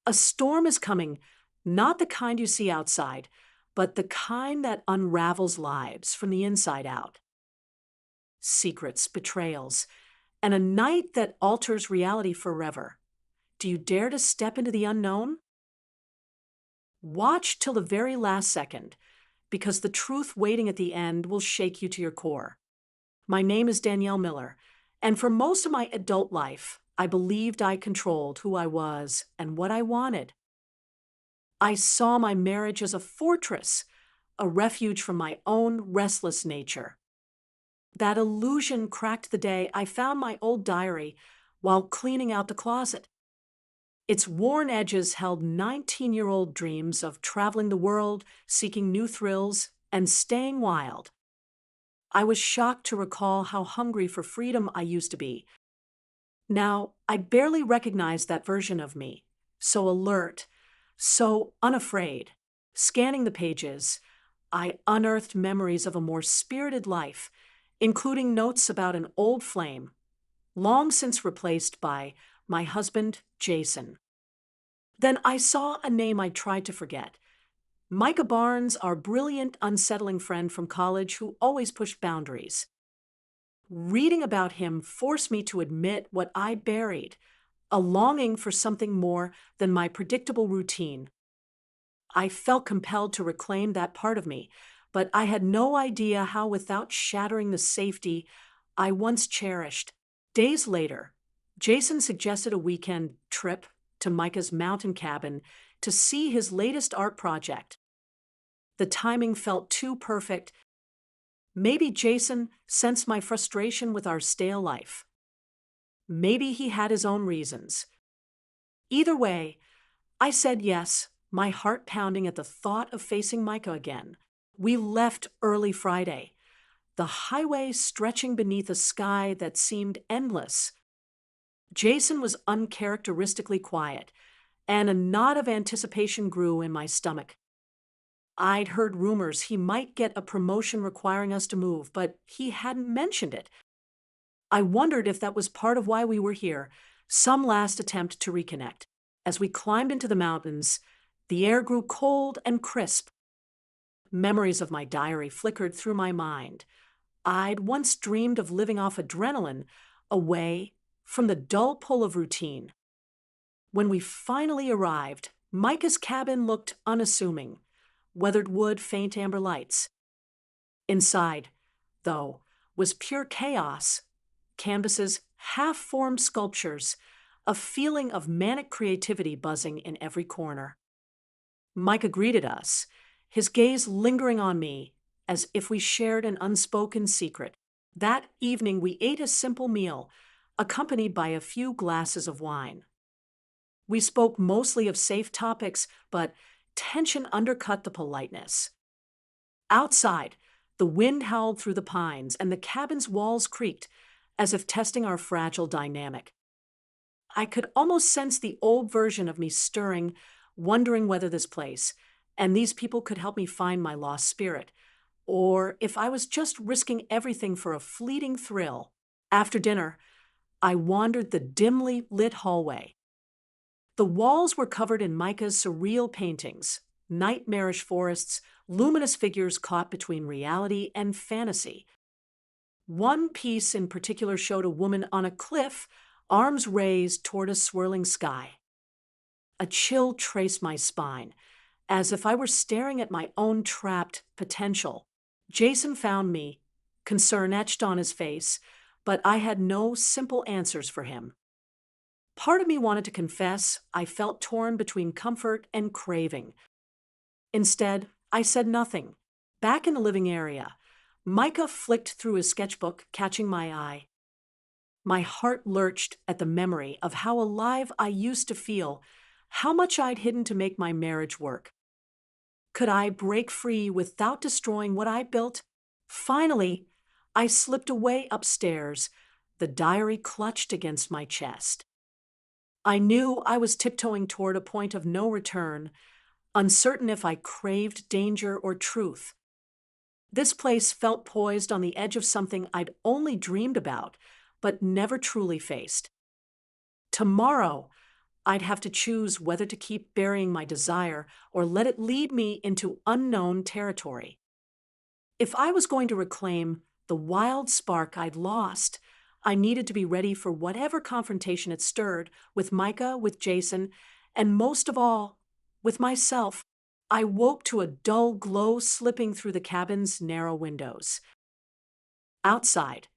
A storm is coming, not the kind you see outside, but the kind that unravels lives from the inside out. Secrets, betrayals, and a night that alters reality forever. Do you dare to step into the unknown? Watch till the very last second, because the truth waiting at the end will shake you to your core. My name is Danielle Miller, and for most of my adult life, I believed I controlled who I was and what I wanted. I saw my marriage as a fortress, a refuge from my own restless nature. That illusion cracked the day I found my old diary while cleaning out the closet. Its worn edges held 19-year-old dreams of traveling the world, seeking new thrills, and staying wild. I was shocked to recall how hungry for freedom I used to be. Now, I barely recognized that version of me, so alert, so unafraid. Scanning the pages, I unearthed memories of a more spirited life, including notes about an old flame, long since replaced by my husband, Jason. Then I saw a name I tried to forget. Micah Barnes, our brilliant, unsettling friend from college who always pushed boundaries. Reading about him forced me to admit what I buried, a longing for something more than my predictable routine. I felt compelled to reclaim that part of me, but I had no idea how without shattering the safety I once cherished. Days later, Jason suggested a weekend trip to Micah's mountain cabin to see his latest art project. The timing felt too perfect. Maybe Jason sensed my frustration with our stale life. Maybe he had his own reasons. Either way, I said yes, my heart pounding at the thought of facing Micah again. We left early Friday, the highway stretching beneath a sky that seemed endless. Jason was uncharacteristically quiet, and a knot of anticipation grew in my stomach. I'd heard rumors he might get a promotion requiring us to move, but he hadn't mentioned it. I wondered if that was part of why we were here, some last attempt to reconnect. As we climbed into the mountains, the air grew cold and crisp. Memories of my diary flickered through my mind. I'd once dreamed of living off adrenaline, away from the dull pull of routine. When we finally arrived, Micah's cabin looked unassuming, weathered wood, faint amber lights. Inside, though, was pure chaos. Canvases, half-formed sculptures, a feeling of manic creativity buzzing in every corner. Micah greeted us, his gaze lingering on me as if we shared an unspoken secret. That evening we ate a simple meal, accompanied by a few glasses of wine. We spoke mostly of safe topics, but tension undercut the politeness. Outside, the wind howled through the pines and the cabin's walls creaked, as if testing our fragile dynamic. I could almost sense the old version of me stirring, wondering whether this place and these people could help me find my lost spirit, or if I was just risking everything for a fleeting thrill. After dinner, I wandered the dimly lit hallway. The walls were covered in Micah's surreal paintings, nightmarish forests, luminous figures caught between reality and fantasy. One piece in particular showed a woman on a cliff, arms raised toward a swirling sky. A chill traced my spine, as if I were staring at my own trapped potential. Jason found me, concern etched on his face, but I had no simple answers for him. Part of me wanted to confess I felt torn between comfort and craving. Instead, I said nothing. Back in the living area, Micah flicked through his sketchbook, catching my eye. My heart lurched at the memory of how alive I used to feel, how much I'd hidden to make my marriage work. Could I break free without destroying what I built? Finally, I slipped away upstairs, the diary clutched against my chest. I knew I was tiptoeing toward a point of no return, uncertain if I craved danger or truth. This place felt poised on the edge of something I'd only dreamed about, but never truly faced. Tomorrow, I'd have to choose whether to keep burying my desire or let it lead me into unknown territory. If I was going to reclaim the wild spark I'd lost, I needed to be ready for whatever confrontation it stirred with Micah, with Jason, and most of all, with myself. I woke to a dull glow slipping through the cabin's narrow windows. Outside,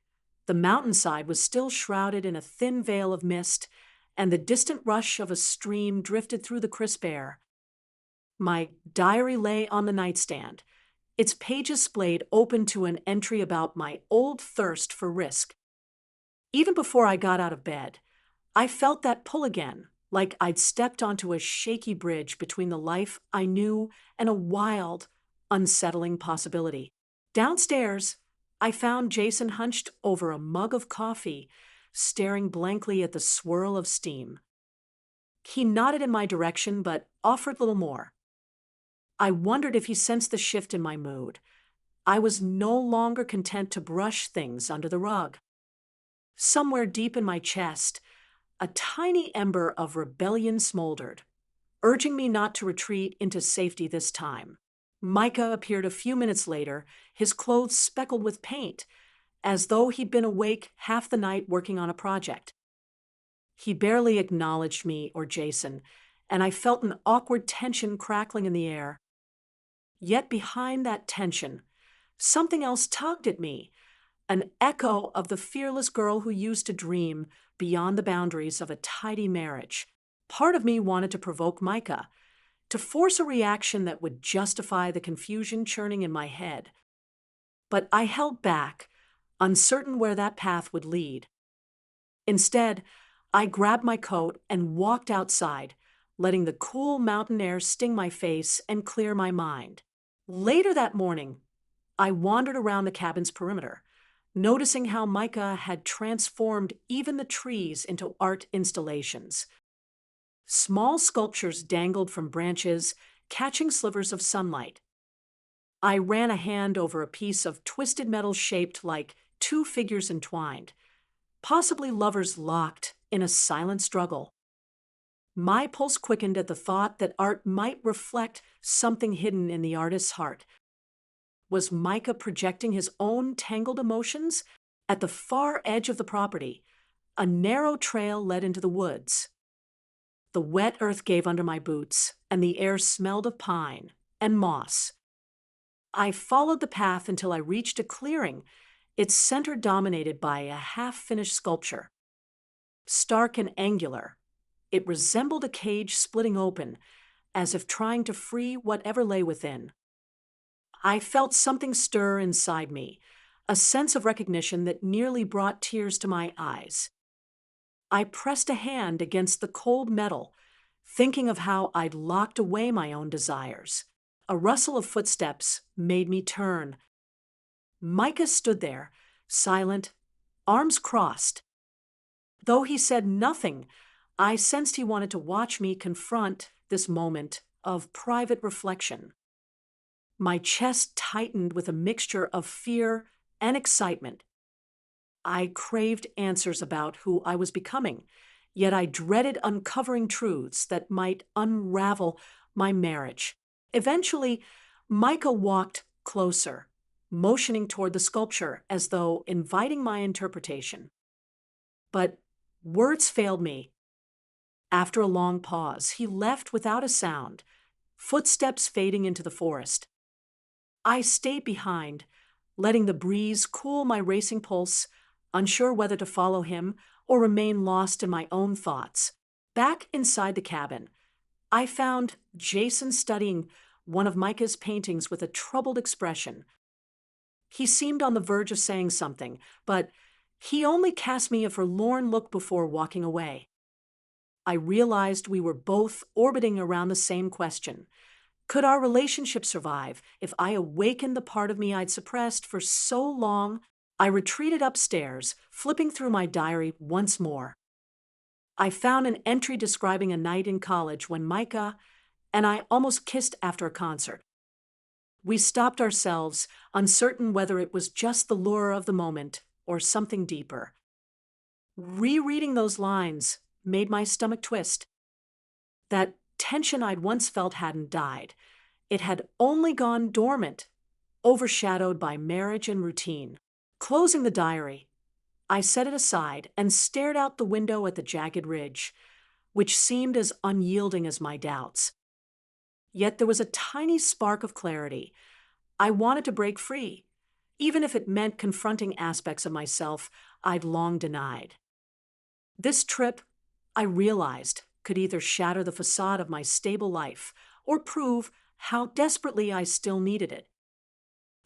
the mountainside was still shrouded in a thin veil of mist, and the distant rush of a stream drifted through the crisp air. My diary lay on the nightstand, its pages splayed open to an entry about my old thirst for risk. Even before I got out of bed, I felt that pull again, like I'd stepped onto a shaky bridge between the life I knew and a wild, unsettling possibility. Downstairs, I found Jason hunched over a mug of coffee, staring blankly at the swirl of steam. He nodded in my direction, but offered little more. I wondered if he sensed the shift in my mood. I was no longer content to brush things under the rug. Somewhere deep in my chest, a tiny ember of rebellion smoldered, urging me not to retreat into safety this time. Micah appeared a few minutes later, his clothes speckled with paint, as though he'd been awake half the night working on a project. He barely acknowledged me or Jason, and I felt an awkward tension crackling in the air. Yet behind that tension, something else tugged at me, an echo of the fearless girl who used to dream beyond the boundaries of a tidy marriage. Part of me wanted to provoke Micah, to force a reaction that would justify the confusion churning in my head. But I held back, uncertain where that path would lead. Instead, I grabbed my coat and walked outside, letting the cool mountain air sting my face and clear my mind. Later that morning, I wandered around the cabin's perimeter, noticing how Micah had transformed even the trees into art installations. Small sculptures dangled from branches, catching slivers of sunlight. I ran a hand over a piece of twisted metal shaped like two figures entwined, possibly lovers locked in a silent struggle. My pulse quickened at the thought that art might reflect something hidden in the artist's heart. Was Micah projecting his own tangled emotions? At the far edge of the property, a narrow trail led into the woods. The wet earth gave under my boots, and the air smelled of pine and moss. I followed the path until I reached a clearing, its center dominated by a half-finished sculpture. Stark and angular, it resembled a cage splitting open, as if trying to free whatever lay within. I felt something stir inside me, a sense of recognition that nearly brought tears to my eyes. I pressed a hand against the cold metal, thinking of how I'd locked away my own desires. A rustle of footsteps made me turn. Micah stood there, silent, arms crossed. Though he said nothing, I sensed he wanted to watch me confront this moment of private reflection. My chest tightened with a mixture of fear and excitement. I craved answers about who I was becoming, yet I dreaded uncovering truths that might unravel my marriage. Eventually, Micah walked closer, motioning toward the sculpture as though inviting my interpretation. But words failed me. After a long pause, he left without a sound, footsteps fading into the forest. I stayed behind, letting the breeze cool my racing pulse, unsure whether to follow him or remain lost in my own thoughts. Back inside the cabin, I found Jason studying one of Micah's paintings with a troubled expression. He seemed on the verge of saying something, but he only cast me a forlorn look before walking away. I realized we were both orbiting around the same question. Could our relationship survive if I awakened the part of me I'd suppressed for so long? I retreated upstairs, flipping through my diary once more. I found an entry describing a night in college when Micah and I almost kissed after a concert. We stopped ourselves, uncertain whether it was just the lure of the moment or something deeper. Rereading those lines made my stomach twist. That tension I'd once felt hadn't died. It had only gone dormant, overshadowed by marriage and routine. Closing the diary, I set it aside and stared out the window at the jagged ridge, which seemed as unyielding as my doubts. Yet there was a tiny spark of clarity. I wanted to break free, even if it meant confronting aspects of myself I'd long denied. This trip, I realized, could either shatter the facade of my stable life or prove how desperately I still needed it.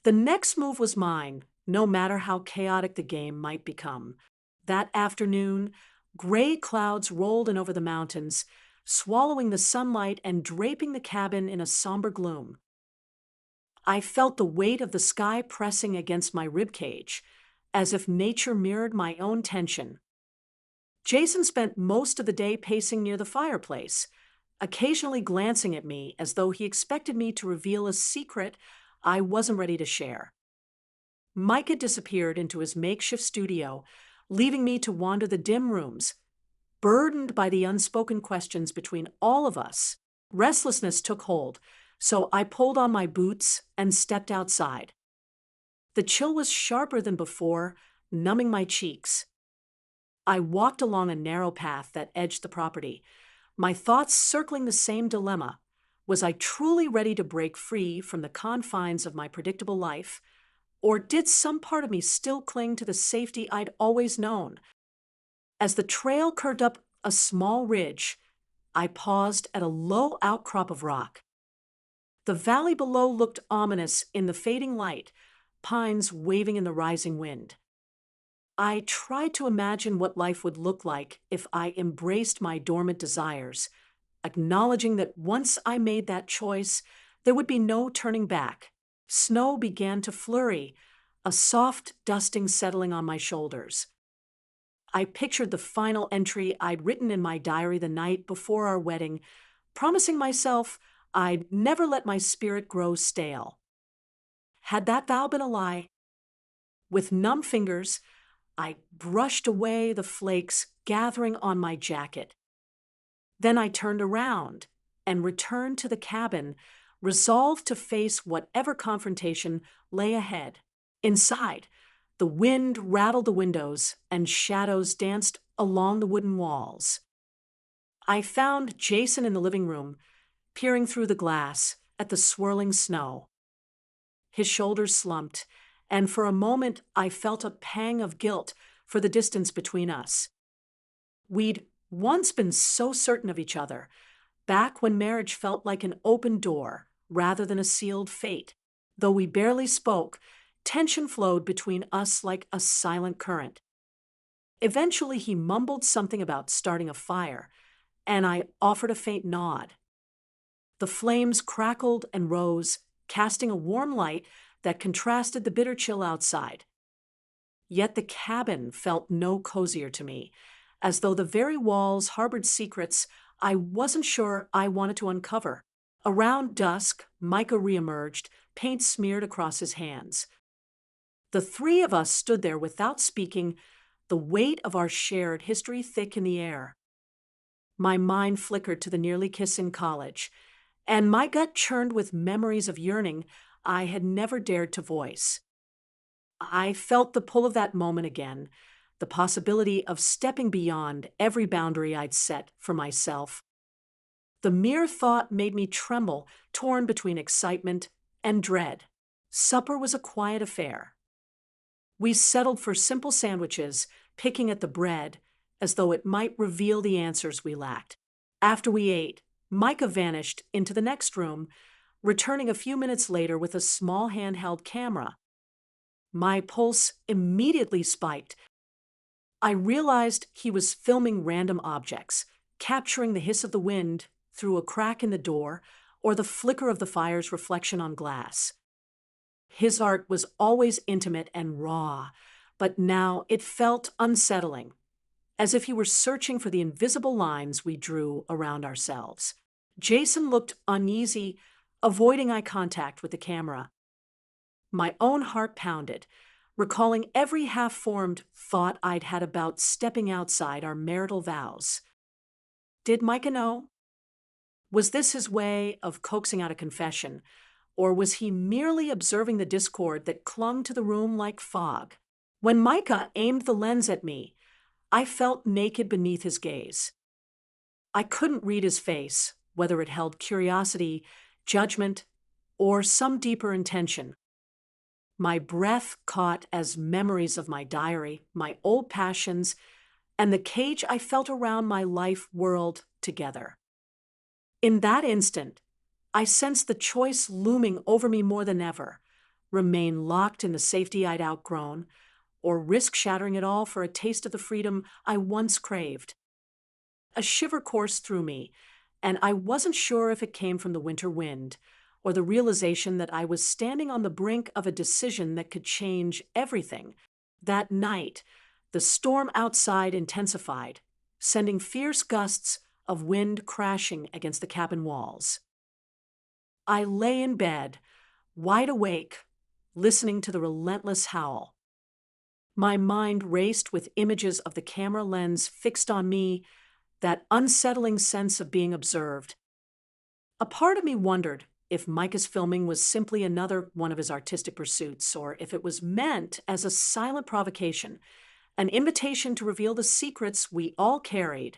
The next move was mine, no matter how chaotic the game might become. That afternoon, gray clouds rolled in over the mountains, swallowing the sunlight and draping the cabin in a somber gloom. I felt the weight of the sky pressing against my ribcage, as if nature mirrored my own tension. Jason spent most of the day pacing near the fireplace, occasionally glancing at me as though he expected me to reveal a secret I wasn't ready to share. Mike had disappeared into his makeshift studio, leaving me to wander the dim rooms, burdened by the unspoken questions between all of us. Restlessness took hold, so I pulled on my boots and stepped outside. The chill was sharper than before, numbing my cheeks. I walked along a narrow path that edged the property, my thoughts circling the same dilemma. Was I truly ready to break free from the confines of my predictable life, or did some part of me still cling to the safety I'd always known? As the trail curved up a small ridge, I paused at a low outcrop of rock. The valley below looked ominous in the fading light, pines waving in the rising wind. I tried to imagine what life would look like if I embraced my dormant desires, acknowledging that once I made that choice, there would be no turning back. Snow began to flurry, a soft dusting settling on my shoulders. I pictured the final entry I'd written in my diary the night before our wedding, promising myself I'd never let my spirit grow stale. Had that vow been a lie? With numb fingers, I brushed away the flakes gathering on my jacket. Then I turned around and returned to the cabin, resolved to face whatever confrontation lay ahead. Inside, the wind rattled the windows and shadows danced along the wooden walls. I found Jason in the living room, peering through the glass at the swirling snow. His shoulders slumped, and for a moment I felt a pang of guilt for the distance between us. We'd once been so certain of each other, back when marriage felt like an open door rather than a sealed fate. Though we barely spoke, tension flowed between us like a silent current. Eventually he mumbled something about starting a fire, and I offered a faint nod. The flames crackled and rose, casting a warm light that contrasted the bitter chill outside. Yet the cabin felt no cozier to me, as though the very walls harbored secrets I wasn't sure I wanted to uncover. Around dusk, Micah reemerged, paint smeared across his hands. The three of us stood there without speaking, the weight of our shared history thick in the air. My mind flickered to the nearly kiss in college, and my gut churned with memories of yearning I had never dared to voice. I felt the pull of that moment again, the possibility of stepping beyond every boundary I'd set for myself. The mere thought made me tremble, torn between excitement and dread. Supper was a quiet affair. We settled for simple sandwiches, picking at the bread as though it might reveal the answers we lacked. After we ate, Micah vanished into the next room, returning a few minutes later with a small handheld camera. My pulse immediately spiked. I realized he was filming random objects, capturing the hiss of the wind through a crack in the door or the flicker of the fire's reflection on glass. His art was always intimate and raw, but now it felt unsettling, as if he were searching for the invisible lines we drew around ourselves. Jason looked uneasy, avoiding eye contact with the camera. My own heart pounded, recalling every half-formed thought I'd had about stepping outside our marital vows. Did Micah know? Was this his way of coaxing out a confession, or was he merely observing the discord that clung to the room like fog? When Micah aimed the lens at me, I felt naked beneath his gaze. I couldn't read his face, whether it held curiosity, judgment, or some deeper intention. My breath caught as memories of my diary, my old passions, and the cage I felt around my life whirled together. In that instant, I sensed the choice looming over me more than ever: remain locked in the safety I'd outgrown, or risk shattering it all for a taste of the freedom I once craved. A shiver coursed through me, and I wasn't sure if it came from the winter wind or the realization that I was standing on the brink of a decision that could change everything. That night, the storm outside intensified, sending fierce gusts of wind crashing against the cabin walls. I lay in bed, wide awake, listening to the relentless howl. My mind raced with images of the camera lens fixed on me, that unsettling sense of being observed. A part of me wondered if Micah's filming was simply another one of his artistic pursuits, or if it was meant as a silent provocation, an invitation to reveal the secrets we all carried.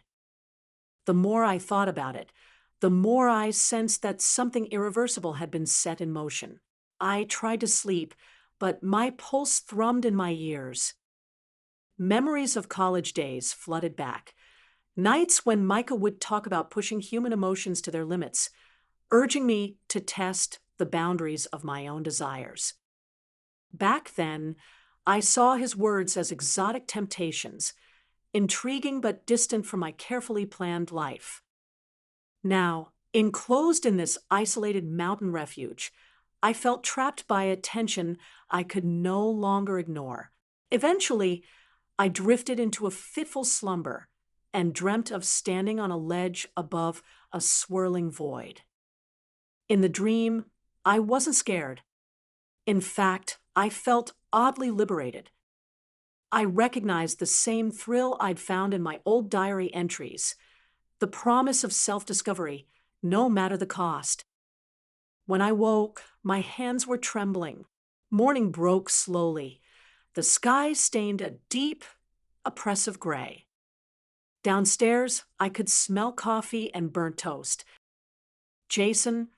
The more I thought about it, the more I sensed that something irreversible had been set in motion. I tried to sleep, but my pulse thrummed in my ears. Memories of college days flooded back. Nights when Micah would talk about pushing human emotions to their limits, urging me to test the boundaries of my own desires. Back then, I saw his words as exotic temptations, intriguing but distant from my carefully planned life. Now, enclosed in this isolated mountain refuge, I felt trapped by a tension I could no longer ignore. Eventually, I drifted into a fitful slumber and dreamt of standing on a ledge above a swirling void. In the dream, I wasn't scared. In fact, I felt oddly liberated. I recognized the same thrill I'd found in my old diary entries, the promise of self-discovery, no matter the cost. When I woke, my hands were trembling. Morning broke slowly. The sky stained a deep, oppressive gray. Downstairs, I could smell coffee and burnt toast. Jason,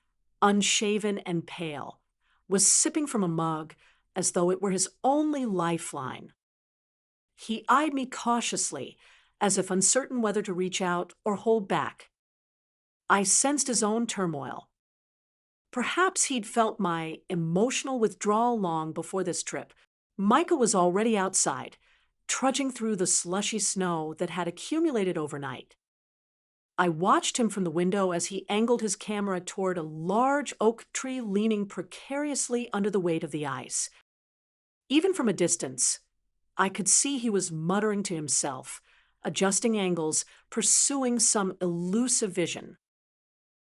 unshaven and pale, was sipping from a mug as though it were his only lifeline. He eyed me cautiously, as if uncertain whether to reach out or hold back. I sensed his own turmoil. Perhaps he'd felt my emotional withdrawal long before this trip. Micah was already outside, trudging through the slushy snow that had accumulated overnight. I watched him from the window as he angled his camera toward a large oak tree leaning precariously under the weight of the ice. Even from a distance, I could see he was muttering to himself, adjusting angles, pursuing some elusive vision.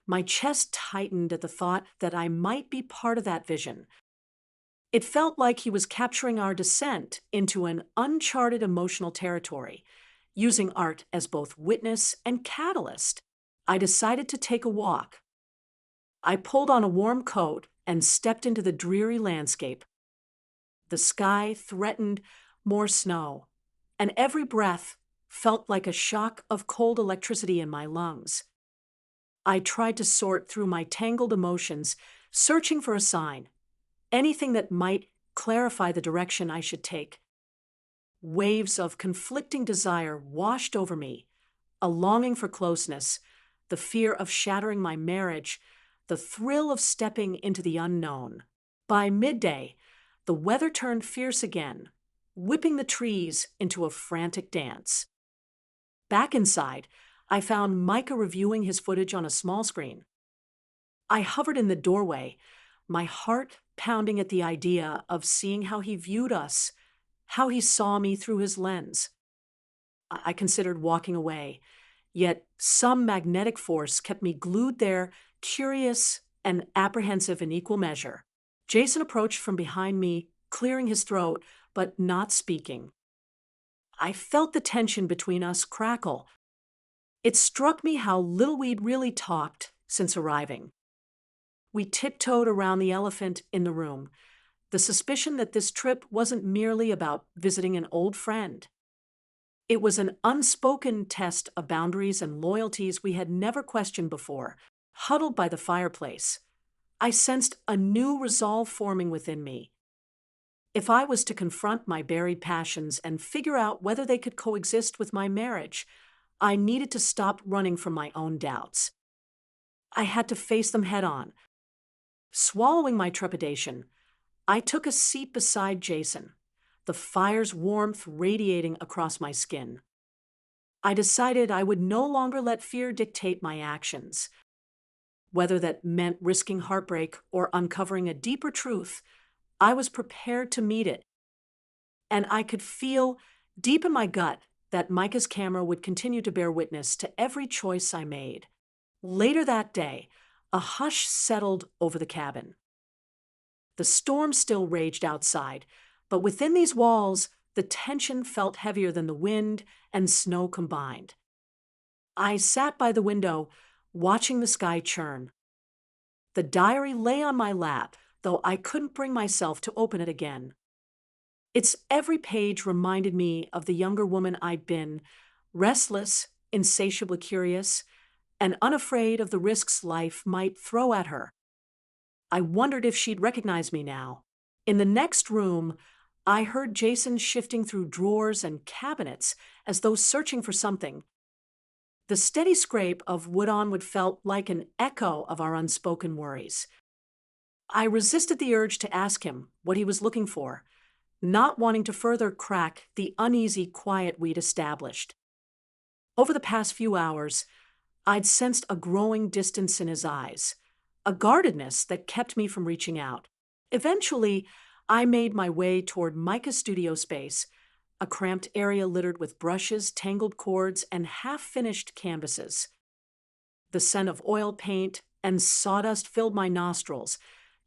My chest tightened at the thought that I might be part of that vision. It felt like he was capturing our descent into an uncharted emotional territory, using art as both witness and catalyst. I decided to take a walk. I pulled on a warm coat and stepped into the dreary landscape. The sky threatened more snow, and every breath felt like a shock of cold electricity in my lungs. I tried to sort through my tangled emotions, searching for a sign, anything that might clarify the direction I should take. Waves of conflicting desire washed over me, a longing for closeness, the fear of shattering my marriage, the thrill of stepping into the unknown. By midday, the weather turned fierce again, whipping the trees into a frantic dance. Back inside, I found Micah reviewing his footage on a small screen. I hovered in the doorway, my heart pounding at the idea of seeing how he viewed us, how he saw me through his lens. I considered walking away, yet some magnetic force kept me glued there, curious and apprehensive in equal measure. Jason approached from behind me, clearing his throat, but not speaking. I felt the tension between us crackle. It struck me how little we'd really talked since arriving. We tiptoed around the elephant in the room, the suspicion that this trip wasn't merely about visiting an old friend. It was an unspoken test of boundaries and loyalties we had never questioned before. Huddled by the fireplace, I sensed a new resolve forming within me. If I was to confront my buried passions and figure out whether they could coexist with my marriage, I needed to stop running from my own doubts. I had to face them head on. Swallowing my trepidation, I took a seat beside Jason, the fire's warmth radiating across my skin. I decided I would no longer let fear dictate my actions. Whether that meant risking heartbreak or uncovering a deeper truth, I was prepared to meet it. And I could feel, deep in my gut, that Micah's camera would continue to bear witness to every choice I made. Later that day, a hush settled over the cabin. The storm still raged outside, but within these walls, the tension felt heavier than the wind and snow combined. I sat by the window, watching the sky churn. The diary lay on my lap, though I couldn't bring myself to open it again. Its every page reminded me of the younger woman I'd been, restless, insatiably curious, and unafraid of the risks life might throw at her. I wondered if she'd recognize me now. In the next room, I heard Jason shifting through drawers and cabinets as though searching for something. The steady scrape of wood on wood felt like an echo of our unspoken worries. I resisted the urge to ask him what he was looking for, not wanting to further crack the uneasy quiet we'd established. Over the past few hours, I'd sensed a growing distance in his eyes, a guardedness that kept me from reaching out. Eventually, I made my way toward Micah's studio space, a cramped area littered with brushes, tangled cords, and half-finished canvases. The scent of oil paint and sawdust filled my nostrils,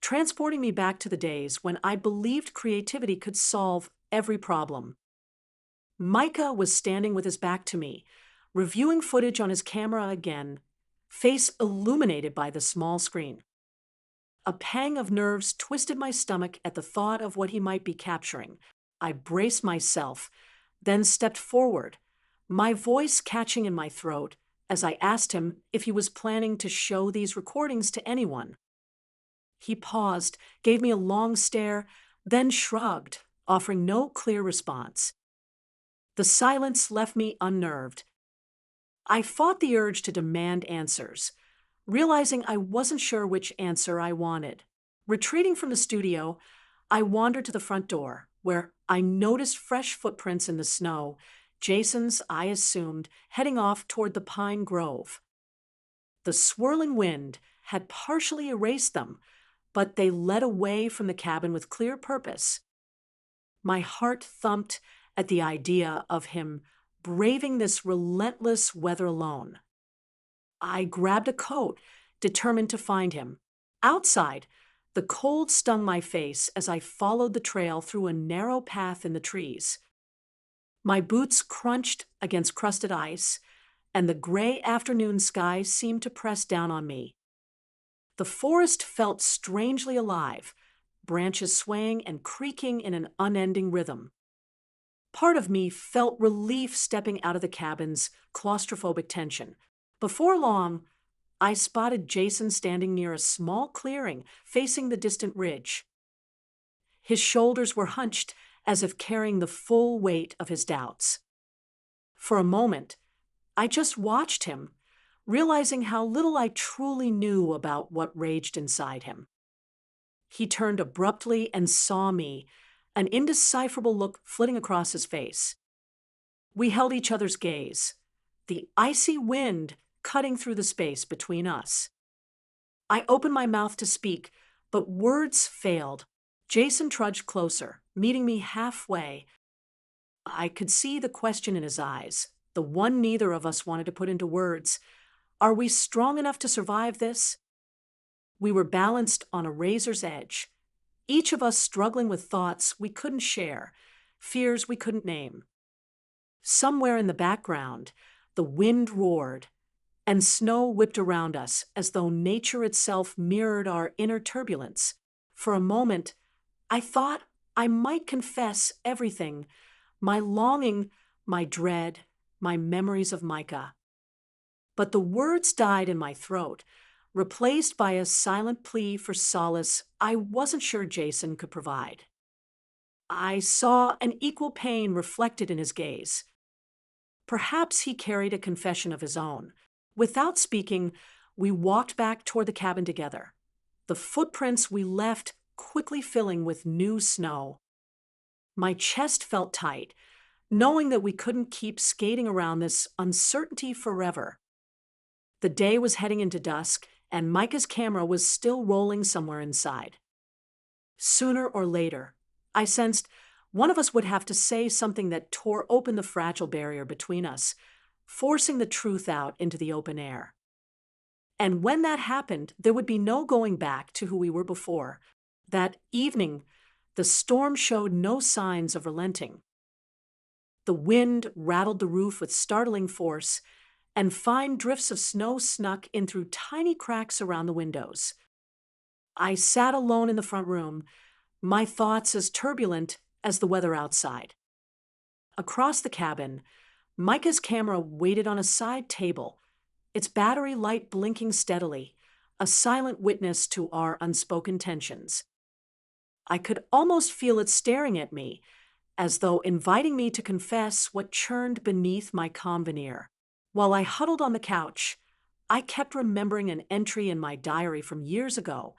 transporting me back to the days when I believed creativity could solve every problem. Micah was standing with his back to me, reviewing footage on his camera again, face illuminated by the small screen. A pang of nerves twisted my stomach at the thought of what he might be capturing. I braced myself, then stepped forward, my voice catching in my throat as I asked him if he was planning to show these recordings to anyone. He paused, gave me a long stare, then shrugged, offering no clear response. The silence left me unnerved. I fought the urge to demand answers, realizing I wasn't sure which answer I wanted. Retreating from the studio, I wandered to the front door, where I noticed fresh footprints in the snow, Jason's, I assumed, heading off toward the pine grove. The swirling wind had partially erased them, but they led away from the cabin with clear purpose. My heart thumped at the idea of him braving this relentless weather alone. I grabbed a coat, determined to find him. Outside, the cold stung my face as I followed the trail through a narrow path in the trees. My boots crunched against crusted ice, and the gray afternoon sky seemed to press down on me. The forest felt strangely alive, branches swaying and creaking in an unending rhythm. Part of me felt relief stepping out of the cabin's claustrophobic tension. Before long, I spotted Jason standing near a small clearing facing the distant ridge. His shoulders were hunched as if carrying the full weight of his doubts. For a moment, I just watched him, realizing how little I truly knew about what raged inside him. He turned abruptly and saw me, an indecipherable look flitting across his face. We held each other's gaze, the icy wind cutting through the space between us. I opened my mouth to speak, but words failed. Jason trudged closer, meeting me halfway. I could see the question in his eyes, the one neither of us wanted to put into words. Are we strong enough to survive this? We were balanced on a razor's edge, each of us struggling with thoughts we couldn't share, fears we couldn't name. Somewhere in the background, the wind roared, and snow whipped around us as though nature itself mirrored our inner turbulence. For a moment, I thought I might confess everything: my longing, my dread, my memories of Micah. But the words died in my throat, replaced by a silent plea for solace I wasn't sure Jason could provide. I saw an equal pain reflected in his gaze. Perhaps he carried a confession of his own. Without speaking, we walked back toward the cabin together, the footprints we left quickly filling with new snow. My chest felt tight, knowing that we couldn't keep skating around this uncertainty forever. The day was heading into dusk, and Micah's camera was still rolling somewhere inside. Sooner or later, I sensed one of us would have to say something that tore open the fragile barrier between us, forcing the truth out into the open air. And when that happened, there would be no going back to who we were before. That evening, the storm showed no signs of relenting. The wind rattled the roof with startling force, and fine drifts of snow snuck in through tiny cracks around the windows. I sat alone in the front room, my thoughts as turbulent as the weather outside. Across the cabin, Micah's camera waited on a side table, its battery light blinking steadily, a silent witness to our unspoken tensions. I could almost feel it staring at me, as though inviting me to confess what churned beneath my calm veneer. While I huddled on the couch, I kept remembering an entry in my diary from years ago,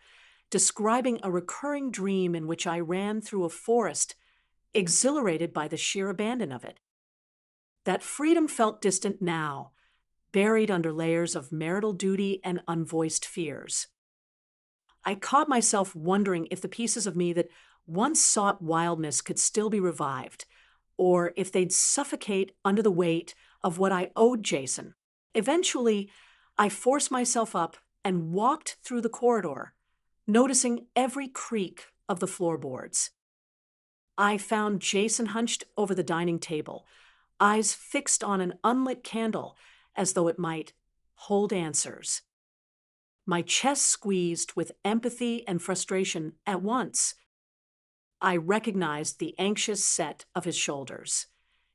describing a recurring dream in which I ran through a forest, exhilarated by the sheer abandon of it. That freedom felt distant now, buried under layers of marital duty and unvoiced fears. I caught myself wondering if the pieces of me that once sought wildness could still be revived, or if they'd suffocate under the weight of what I owed Jason. Eventually, I forced myself up and walked through the corridor, noticing every creak of the floorboards. I found Jason hunched over the dining table, eyes fixed on an unlit candle as though it might hold answers. My chest squeezed with empathy and frustration at once. I recognized the anxious set of his shoulders.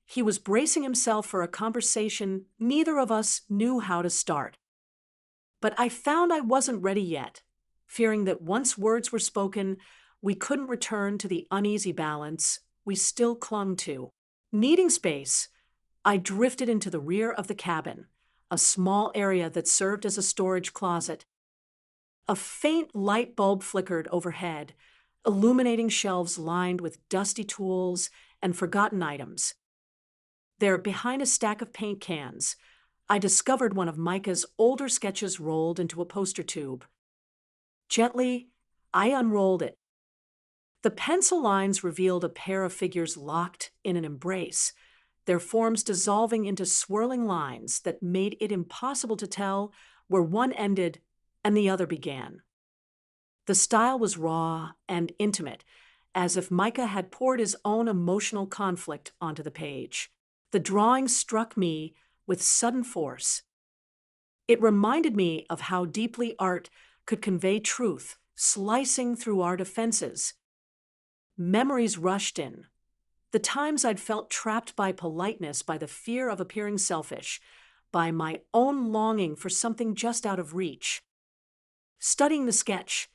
He was bracing himself for a conversation neither of us knew how to start. But I found I wasn't ready yet, fearing that once words were spoken, we couldn't return to the uneasy balance we still clung to. Needing space, I drifted into the rear of the cabin, a small area that served as a storage closet. A faint light bulb flickered overhead, illuminating shelves lined with dusty tools and forgotten items. There, behind a stack of paint cans, I discovered one of Micah's older sketches rolled into a poster tube. Gently, I unrolled it. The pencil lines revealed a pair of figures locked in an embrace, their forms dissolving into swirling lines that made it impossible to tell where one ended and the other began. The style was raw and intimate, as if Micah had poured his own emotional conflict onto the page. The drawing struck me with sudden force. It reminded me of how deeply art could convey truth, slicing through our defenses. Memories rushed in. The times I'd felt trapped by politeness, by the fear of appearing selfish, by my own longing for something just out of reach. Studying the sketch,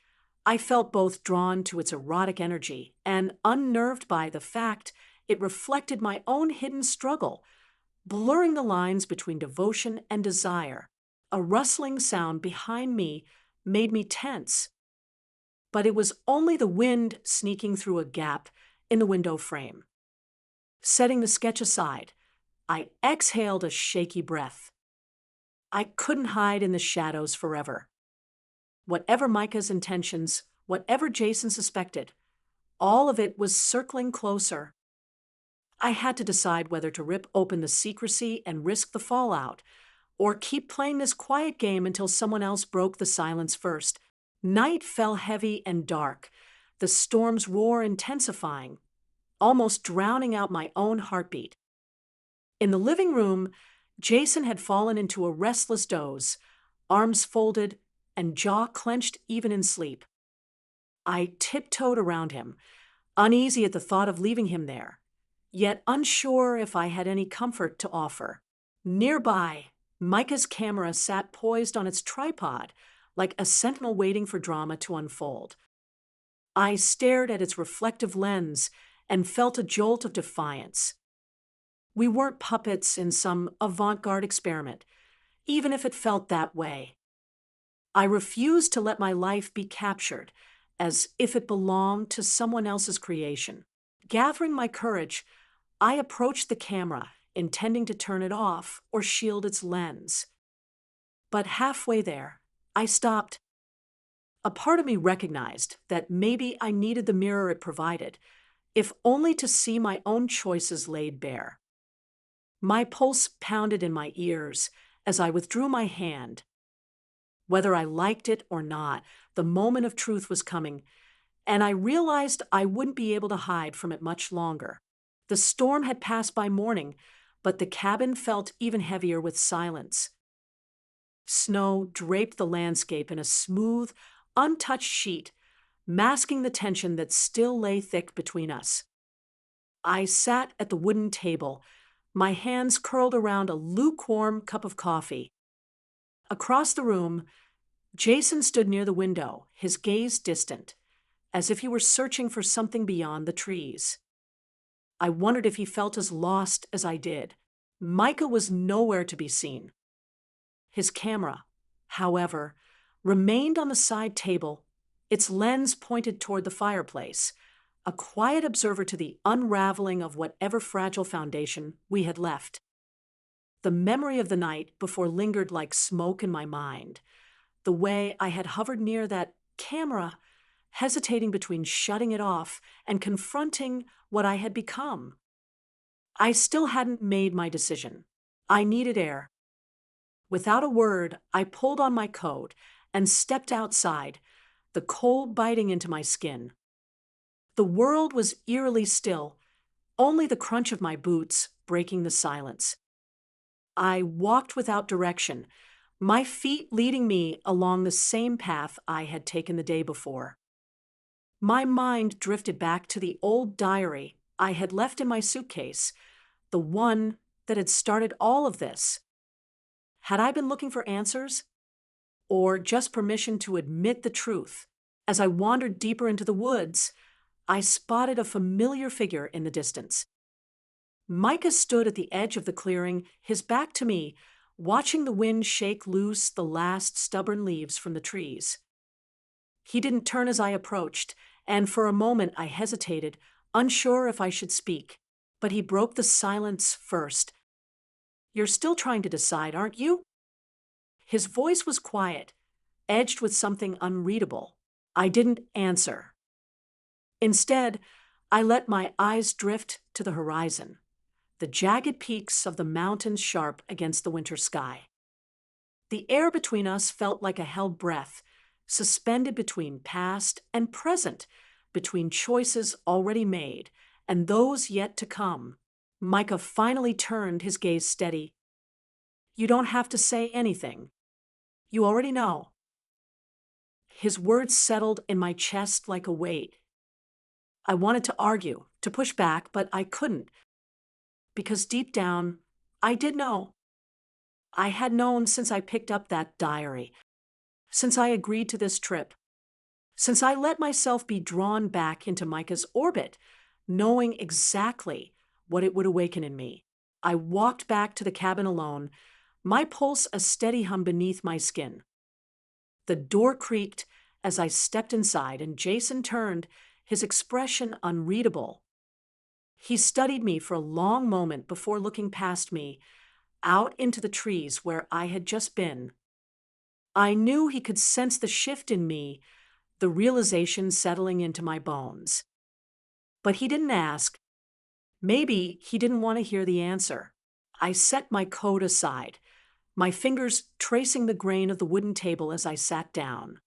I felt both drawn to its erotic energy and unnerved by the fact it reflected my own hidden struggle, blurring the lines between devotion and desire. A rustling sound behind me made me tense. But it was only the wind sneaking through a gap in the window frame. Setting the sketch aside, I exhaled a shaky breath. I couldn't hide in the shadows forever. Whatever Micah's intentions, whatever Jason suspected, all of it was circling closer. I had to decide whether to rip open the secrecy and risk the fallout, or keep playing this quiet game until someone else broke the silence first. Night fell heavy and dark, the storm's roar intensifying, almost drowning out my own heartbeat. In the living room, Jason had fallen into a restless doze, arms folded and jaw clenched even in sleep. I tiptoed around him, uneasy at the thought of leaving him there, yet unsure if I had any comfort to offer. Nearby, Micah's camera sat poised on its tripod, like a sentinel waiting for drama to unfold. I stared at its reflective lens and felt a jolt of defiance. We weren't puppets in some avant-garde experiment, even if it felt that way. I refused to let my life be captured, as if it belonged to someone else's creation. Gathering my courage, I approached the camera, intending to turn it off or shield its lens. But halfway there, I stopped. A part of me recognized that maybe I needed the mirror it provided, if only to see my own choices laid bare. My pulse pounded in my ears as I withdrew my hand. Whether I liked it or not, the moment of truth was coming, and I realized I wouldn't be able to hide from it much longer. The storm had passed by morning, but the cabin felt even heavier with silence. Snow draped the landscape in a smooth, untouched sheet, masking the tension that still lay thick between us. I sat at the wooden table, my hands curled around a lukewarm cup of coffee. Across the room, Jason stood near the window, his gaze distant, as if he were searching for something beyond the trees. I wondered if he felt as lost as I did. Micah was nowhere to be seen. His camera, however, remained on the side table, its lens pointed toward the fireplace, a quiet observer to the unraveling of whatever fragile foundation we had left. The memory of the night before lingered like smoke in my mind, the way I had hovered near that camera, hesitating between shutting it off and confronting what I had become. I still hadn't made my decision. I needed air. Without a word, I pulled on my coat and stepped outside, the cold biting into my skin. The world was eerily still, only the crunch of my boots breaking the silence. I walked without direction, my feet leading me along the same path I had taken the day before. My mind drifted back to the old diary I had left in my suitcase, the one that had started all of this. Had I been looking for answers? Or just permission to admit the truth? As I wandered deeper into the woods, I spotted a familiar figure in the distance. Micah stood at the edge of the clearing, his back to me, watching the wind shake loose the last stubborn leaves from the trees. He didn't turn as I approached, and for a moment I hesitated, unsure if I should speak. But he broke the silence first. "You're still trying to decide, aren't you?" His voice was quiet, edged with something unreadable. I didn't answer. Instead, I let my eyes drift to the horizon, the jagged peaks of the mountains sharp against the winter sky. The air between us felt like a held breath, suspended between past and present, between choices already made and those yet to come. Micah finally turned, his gaze steady. "You don't have to say anything. You already know." His words settled in my chest like a weight. I wanted to argue, to push back, but I couldn't, because deep down, I did know. I had known since I picked up that diary, since I agreed to this trip, since I let myself be drawn back into Micah's orbit, knowing exactly what it would awaken in me. I walked back to the cabin alone, my pulse a steady hum beneath my skin. The door creaked as I stepped inside, and Jason turned, his expression unreadable. He studied me for a long moment before looking past me, out into the trees where I had just been. I knew he could sense the shift in me, the realization settling into my bones. But he didn't ask. Maybe he didn't want to hear the answer. I set my coat aside, my fingers tracing the grain of the wooden table as I sat down.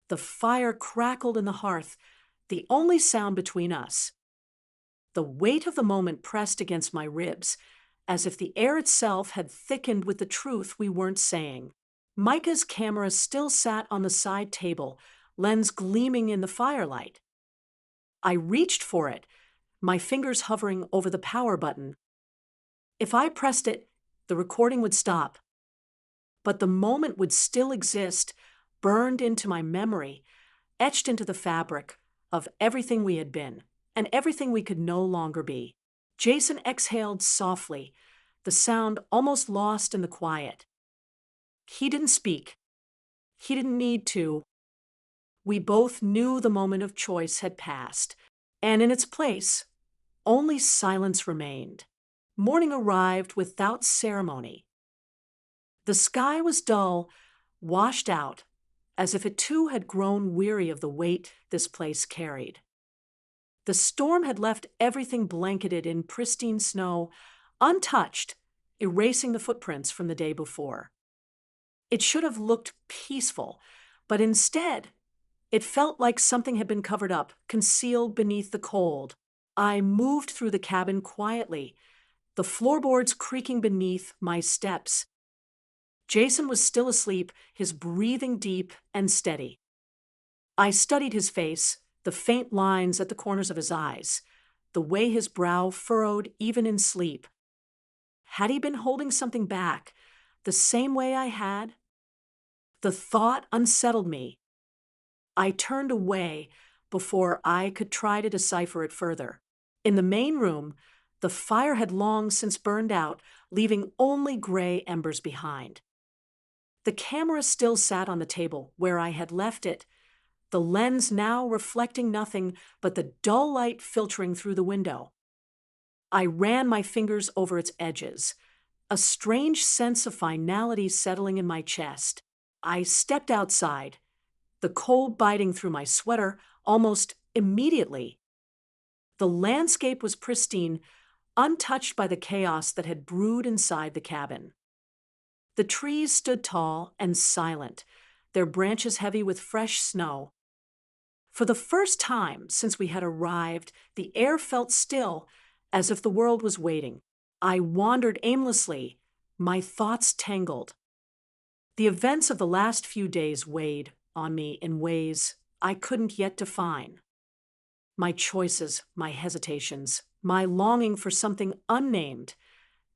The fire crackled in the hearth, the only sound between us. The weight of the moment pressed against my ribs, as if the air itself had thickened with the truth we weren't saying. Micah's camera still sat on the side table, lens gleaming in the firelight. I reached for it, my fingers hovering over the power button. If I pressed it, the recording would stop. But the moment would still exist, burned into my memory, etched into the fabric of everything we had been and everything we could no longer be. Jason exhaled softly, the sound almost lost in the quiet. He didn't speak. He didn't need to. We both knew the moment of choice had passed, and in its place, only silence remained. Morning arrived without ceremony. The sky was dull, washed out, as if it too had grown weary of the weight this place carried. The storm had left everything blanketed in pristine snow, untouched, erasing the footprints from the day before. It should have looked peaceful, but instead, it felt like something had been covered up, concealed beneath the cold. I moved through the cabin quietly, the floorboards creaking beneath my steps. Jason was still asleep, his breathing deep and steady. I studied his face, the faint lines at the corners of his eyes, the way his brow furrowed even in sleep. Had he been holding something back, the same way I had? The thought unsettled me. I turned away before I could try to decipher it further. In the main room, the fire had long since burned out, leaving only gray embers behind. The camera still sat on the table where I had left it, the lens now reflecting nothing but the dull light filtering through the window. I ran my fingers over its edges, a strange sense of finality settling in my chest. I stepped outside, the cold biting through my sweater almost immediately. The landscape was pristine, untouched by the chaos that had brewed inside the cabin. The trees stood tall and silent, their branches heavy with fresh snow. For the first time since we had arrived, the air felt still, as if the world was waiting. I wandered aimlessly, my thoughts tangled. The events of the last few days weighed on me in ways I couldn't yet define. My choices, my hesitations, my longing for something unnamed,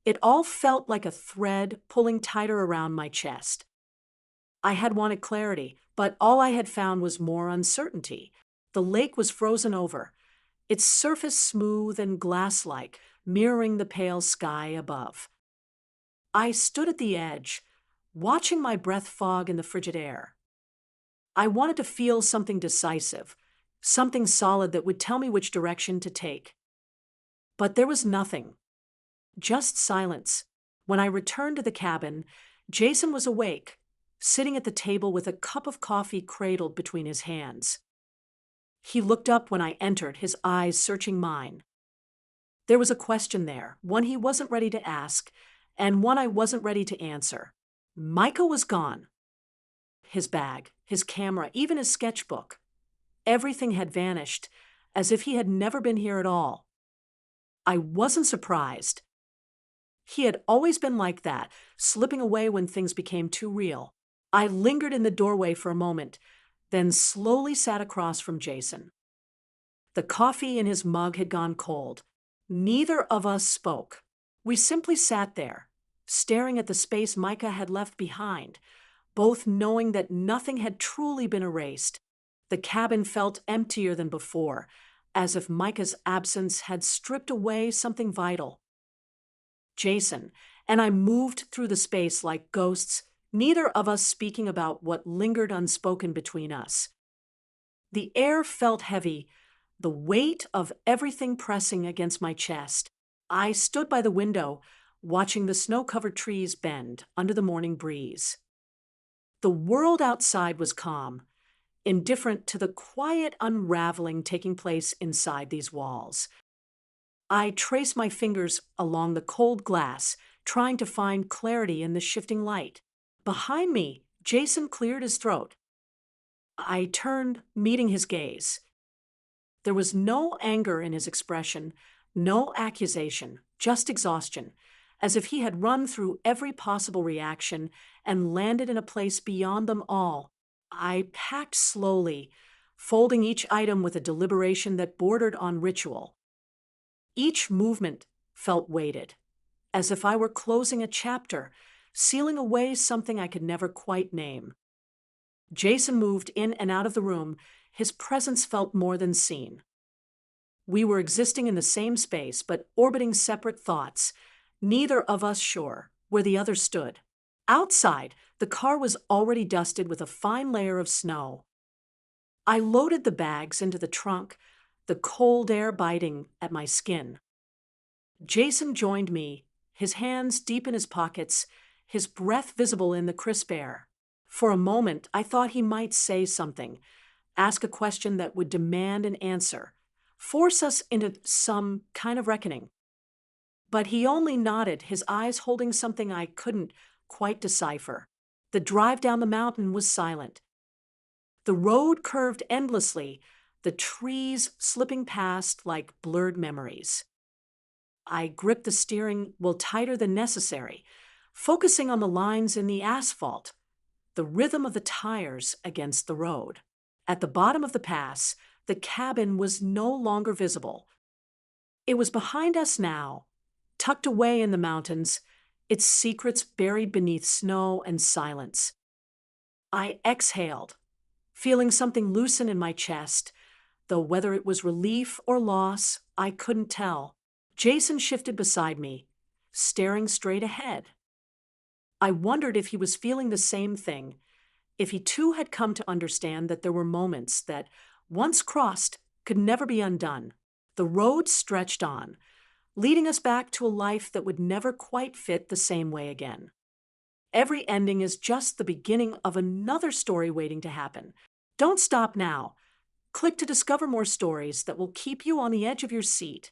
it all felt like a thread pulling tighter around my chest. I had wanted clarity, but all I had found was more uncertainty. The lake was frozen over, its surface smooth and glass-like, mirroring the pale sky above. I stood at the edge, watching my breath fog in the frigid air. I wanted to feel something decisive, something solid that would tell me which direction to take. But there was nothing. Just silence. When I returned to the cabin, Jason was awake, sitting at the table with a cup of coffee cradled between his hands. He looked up when I entered, his eyes searching mine. There was a question there, one he wasn't ready to ask, and one I wasn't ready to answer. Micah was gone. His bag, his camera, even his sketchbook. Everything had vanished, as if he had never been here at all. I wasn't surprised. He had always been like that, slipping away when things became too real. I lingered in the doorway for a moment, then slowly sat across from Jason. The coffee in his mug had gone cold. Neither of us spoke. We simply sat there, staring at the space Micah had left behind, both knowing that nothing had truly been erased. The cabin felt emptier than before, as if Micah's absence had stripped away something vital. Jason and I moved through the space like ghosts, neither of us speaking about what lingered unspoken between us. The air felt heavy, the weight of everything pressing against my chest. I stood by the window, watching the snow-covered trees bend under the morning breeze. The world outside was calm, indifferent to the quiet unraveling taking place inside these walls. I traced my fingers along the cold glass, trying to find clarity in the shifting light. Behind me, Jason cleared his throat. I turned, meeting his gaze. There was no anger in his expression, no accusation, just exhaustion, as if he had run through every possible reaction and landed in a place beyond them all. I packed slowly, folding each item with a deliberation that bordered on ritual. Each movement felt weighted, as if I were closing a chapter, sealing away something I could never quite name. Jason moved in and out of the room. His presence felt more than seen. We were existing in the same space, but orbiting separate thoughts, neither of us sure where the other stood. Outside, the car was already dusted with a fine layer of snow. I loaded the bags into the trunk, the cold air biting at my skin. Jason joined me, his hands deep in his pockets, his breath visible in the crisp air. For a moment, I thought he might say something, ask a question that would demand an answer, force us into some kind of reckoning. But he only nodded, his eyes holding something I couldn't quite decipher. The drive down the mountain was silent. The road curved endlessly, the trees slipping past like blurred memories. I gripped the steering wheel tighter than necessary, focusing on the lines in the asphalt, the rhythm of the tires against the road. At the bottom of the pass, the cabin was no longer visible. It was behind us now, tucked away in the mountains, its secrets buried beneath snow and silence. I exhaled, feeling something loosen in my chest, though whether it was relief or loss, I couldn't tell. Jason shifted beside me, staring straight ahead. I wondered if he was feeling the same thing, if he too had come to understand that there were moments that, once crossed, could never be undone. The road stretched on, leading us back to a life that would never quite fit the same way again. Every ending is just the beginning of another story waiting to happen. Don't stop now. Click to discover more stories that will keep you on the edge of your seat.